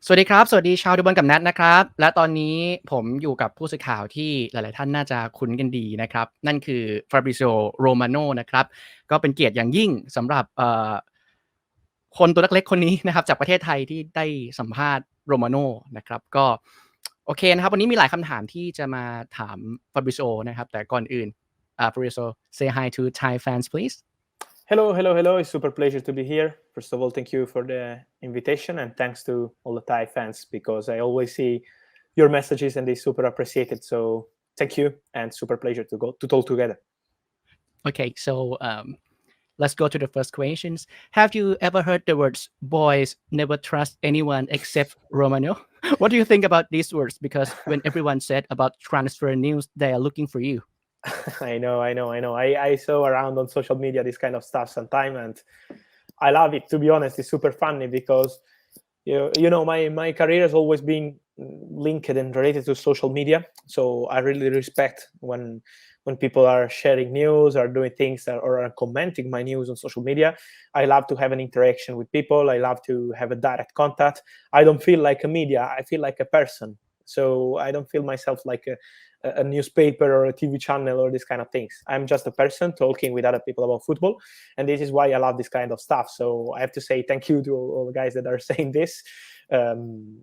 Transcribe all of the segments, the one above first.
สวัสดีครับสวัสดีชาวดูบอลกับนัทนะครับและตอนนี้ผมอยู่กับผู้สื่อข่าวที่หลายๆท่านน่าจะคุ้นกันดีนะครับนั่นคือ Fabrizio Romano นะครับก็เป็นเกียรติอย่างยิ่งสำหรับคนตัวเล็กๆคนนี้นะครับจากประเทศไทยที่ได้สัมภาษณ์ Romano นะครับก็โอเคนะครับวันนี้มีหลายคำถามที่จะมาถาม Fabrizio นะครับแต่ก่อนอื่นFabrizio say hi to Thai fans please Hello. It's super pleasure to be here. First of all, thank you for the invitation and thanks to all the Thai fans because I always see your messages and they super appreciate it. So thank you and super pleasure to talk together. Okay, so let's go to the first questions. Have you ever heard the words "boys never trust anyone except Romano"? What do you think about these words? Because when everyone said about transfer news, they are looking for you. I know. I saw around on social media this kind of stuff sometime and I love it. To be honest, it's super funny because my career has always been linked and related to social media. So I really respect when people are sharing news or doing things or are commenting my news on social media. I love to have an interaction with people. I love to have a direct contact. I don't feel like a media. I feel like a person. So I don't feel myself like a newspaper or a TV channel or this kind of things. I'm just a person talking with other people about football. And this is why I love this kind of stuff. So I have to say thank you to all the guys that are saying this. And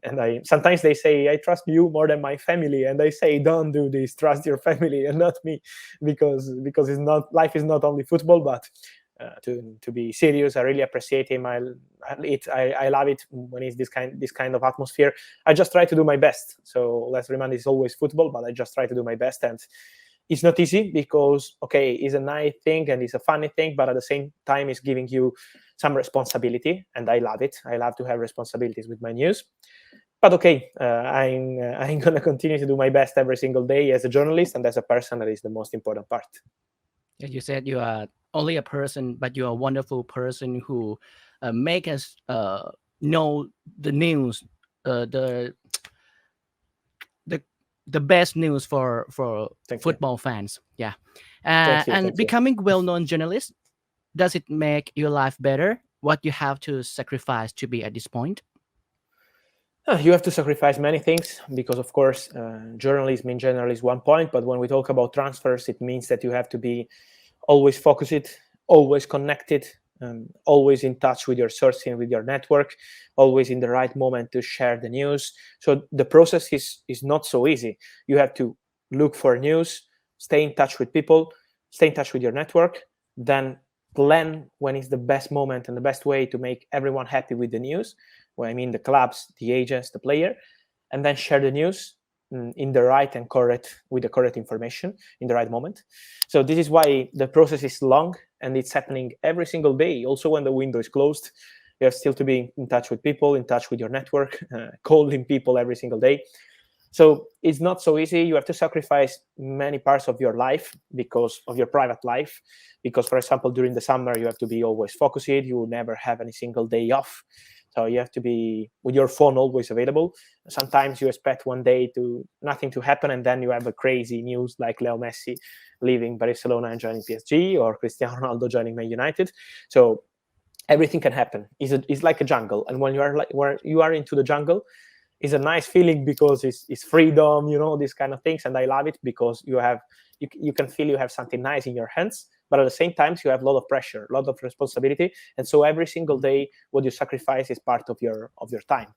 sometimes they say I trust you more than my family, and I say don't do this. Trust your family and not me, because it's not life is not only football, but to be serious, I really appreciate him. I love it when it's this kind of atmosphere. I just try to do my best. So let's remind it's always football, but I just try to do my best, and it's not easy because it's a nice thing and it's a funny thing, but at the same time it's giving you some responsibility, and I love it. I love to have responsibilities with my news. But I'm gonna continue to do my best every single day as a journalist and as a person. That is the most important part. You said you are only a person, but you are a wonderful person who make us know the news, the best news for football fans. Yeah, and becoming well-known journalist, does it make your life better? What you have to sacrifice to be at this point? You have to sacrifice many things because, of course, journalism in general is one point. But when we talk about transfers, it means that you have to be always focused, always connected, always in touch with your sourcing, with your network, always in the right moment to share the news. So the process is not so easy. You have to look for news, stay in touch with people, stay in touch with your network, then plan when is the best moment and the best way to make everyone happy with the news. Well, I mean the clubs, the agents, the player, and then share the news in the right and correct with the correct information in the right moment. So this is why the process is long and it's happening every single day. Also, when the window is closed, you have still to be in touch with people, in touch with your network, calling people every single day. So it's not so easy. You have to sacrifice many parts of your life because of your private life. Because, for example, during the summer, you have to be always focused. You will never have any single day off. So you have to be with your phone always available. Sometimes you expect one day to nothing to happen, and then you have a crazy news like Leo Messi leaving Barcelona and joining PSG, or Cristiano Ronaldo joining Man United. So everything can happen. It's like a jungle, and when you are where you are into the jungle, it's a nice feeling because it's freedom, these kind of things, and I love it because you can feel you have something nice in your hands, but at the same time you have a lot of pressure, a lot of responsibility, and so every single day what you sacrifice is part of your time.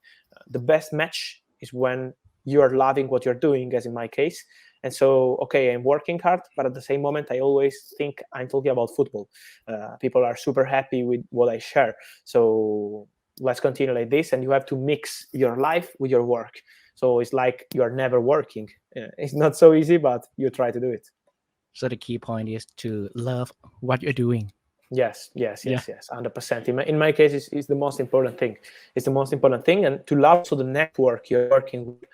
The best match is when you are loving what you're doing, as in my case. And so I'm working hard, but at the same moment I always think I'm talking about football. People are super happy with what I share, so let's continue like this. And you have to mix your life with your work, so it's like you're never working. It's not so easy, but you try to do it. So the key point is to love what you're doing. Yes, 100%. In my case, it's the most important thing. It's the most important thing, and to love also the network you're working with.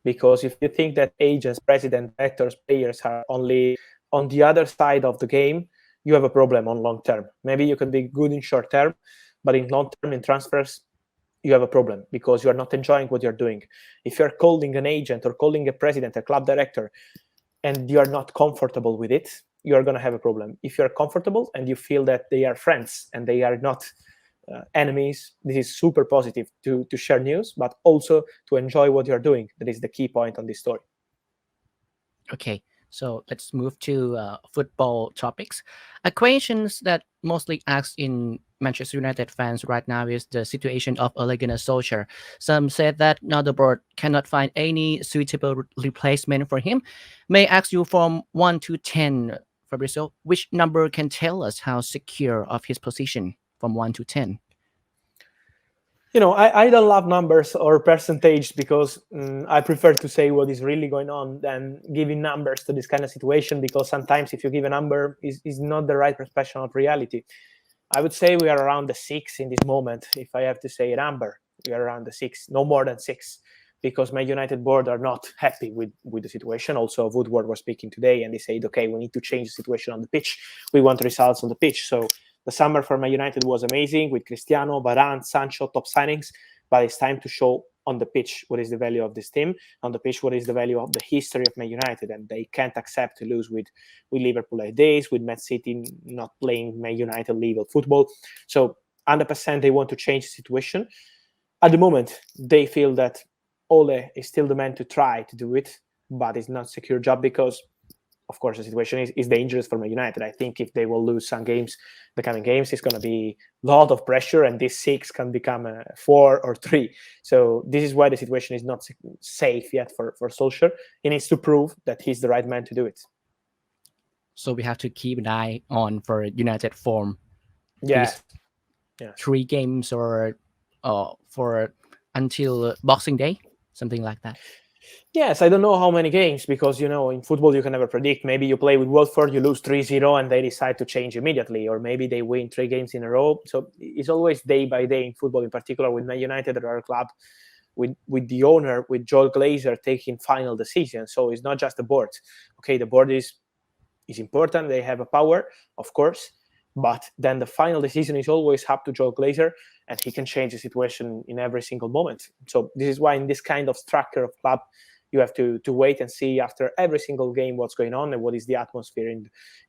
Because if you think that agents, presidents, directors, players are only on the other side of the game, you have a problem on long term. Maybe you can be good in short term, but in long term, in transfers, you have a problem because you are not enjoying what you're doing. If you're calling an agent or calling a president, a club director, and you are not comfortable with it, you are going to have a problem. If you're comfortable and you feel that they are friends and they are not enemies. This is super positive to share news, but also to enjoy what you're doing. That is the key point on this story. Okay, so let's move to football topics. A question that mostly asked in Manchester United fans right now is the situation of Ole Gunnar Solskjaer. Some said that now the board cannot find any suitable replacement for him. May I ask you from 1 to 10, Fabrizio, which number can tell us how secure of his position from 1 to 10? I don't love numbers or percentage because I prefer to say what is really going on than giving numbers to this kind of situation, because sometimes if you give a number is not the right perception of reality. I would say we are around the 6 in this moment. If I have to say a number, we are around the 6, no more than 6, because my United board are not happy with the situation. Also, Woodward was speaking today and they said, okay, we need to change the situation on the pitch. We want results on the pitch. So the summer for Man United was amazing with Cristiano, Varane, Sancho, top signings, but it's time to show on the pitch what is the value of this team, on the pitch what is the value of the history of Man United, and they can't accept to lose with Liverpool like this, with Man City not playing Man United level football. So 100% they want to change the situation. At the moment, they feel that Ole is still the man to try to do it, but it's not a secure job because, of course, the situation is dangerous for Man United. I think if they will lose some games, the coming games, it's going to be a lot of pressure, and this 6 can become a 4 or 3. So this is why the situation is not safe yet for Solskjaer. He needs to prove that he's the right man to do it. So we have to keep an eye on for United form. Yeah. 3 games or for until Boxing Day, something like that. Yes, I don't know how many games, because, in football you can never predict. Maybe you play with Watford, you lose 3-0 and they decide to change immediately, or maybe they win 3 games in a row. So it's always day by day in football, in particular with Man United or our club, with the owner, with Joel Glazer taking final decisions. So it's not just the board. Okay, the board is important. They have a power, of course, but then the final decision is always up to Joel Glazer, and he can change the situation in every single moment. So this is why in this kind of structure of club, you have to wait and see after every single game what's going on and what is the atmosphere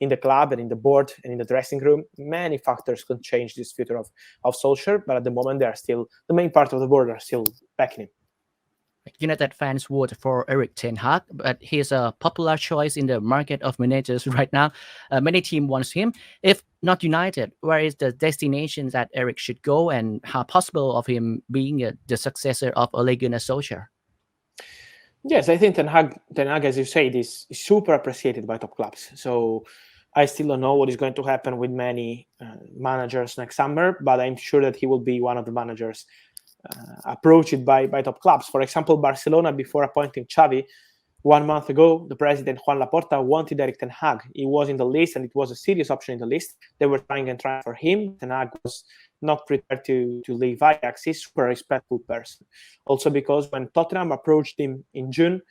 in the club and in the board and in the dressing room. Many factors can change this future of Solskjaer, but at the moment they are still, the main part of the board are still backing him. United fans vote for Erik Ten Hag, but he's a popular choice in the market of managers right now. Many teams wants him. If not United, where is the destination that Erik should go, and how possible of him being the successor of Ole Gunnar Solskjaer? Yes, I think Ten Hag, as you say, is super appreciated by top clubs. So I still don't know what is going to happen with many managers next summer, but I'm sure that he will be one of the managers approached by top clubs. For example, Barcelona, before appointing Xavi 1 month ago, the president Juan Laporta wanted Erik Ten Hag. He was in the list, and it was a serious option in the list. They were trying for him. Ten Hag was not prepared to leave Ajax. He's a super respectful person. Also because when Tottenham approached him in June,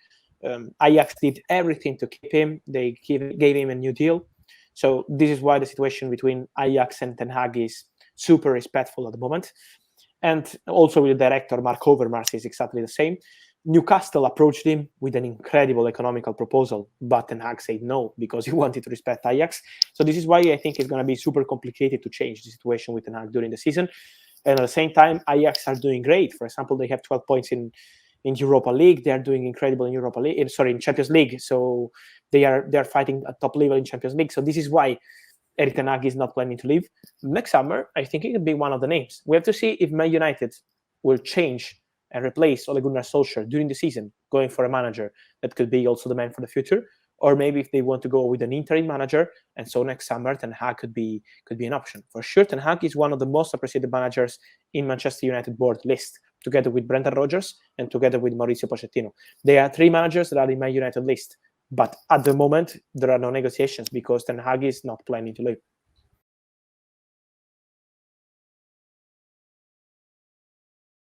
Ajax did everything to keep him. They gave him a new deal. So this is why the situation between Ajax and Ten Hag is super respectful at the moment. And also with the director, Mark Overmars, is exactly the same. Newcastle approached him with an incredible economical proposal, but Ten Hag said no because he wanted to respect Ajax. So this is why I think it's going to be super complicated to change the situation with Ten Hag during the season. And at the same time, Ajax are doing great. For example, they have 12 points in Europa League. They are doing incredible in in Champions League. So they are fighting at top level in Champions League. So this is why Erik Ten Hag is not planning to leave. Next summer, I think it could be one of the names. We have to see if Man United will change and replace Ole Gunnar Solskjaer during the season, going for a manager that could be also the man for the future, or maybe if they want to go with an interim manager, and so next summer Ten Hag could be an option. For sure, Ten Hag is one of the most appreciated managers in Manchester United board list, together with Brendan Rodgers and together with Mauricio Pochettino. There are 3 managers that are in Man United list, but at the moment there are no negotiations because Ten Hag is not planning to leave.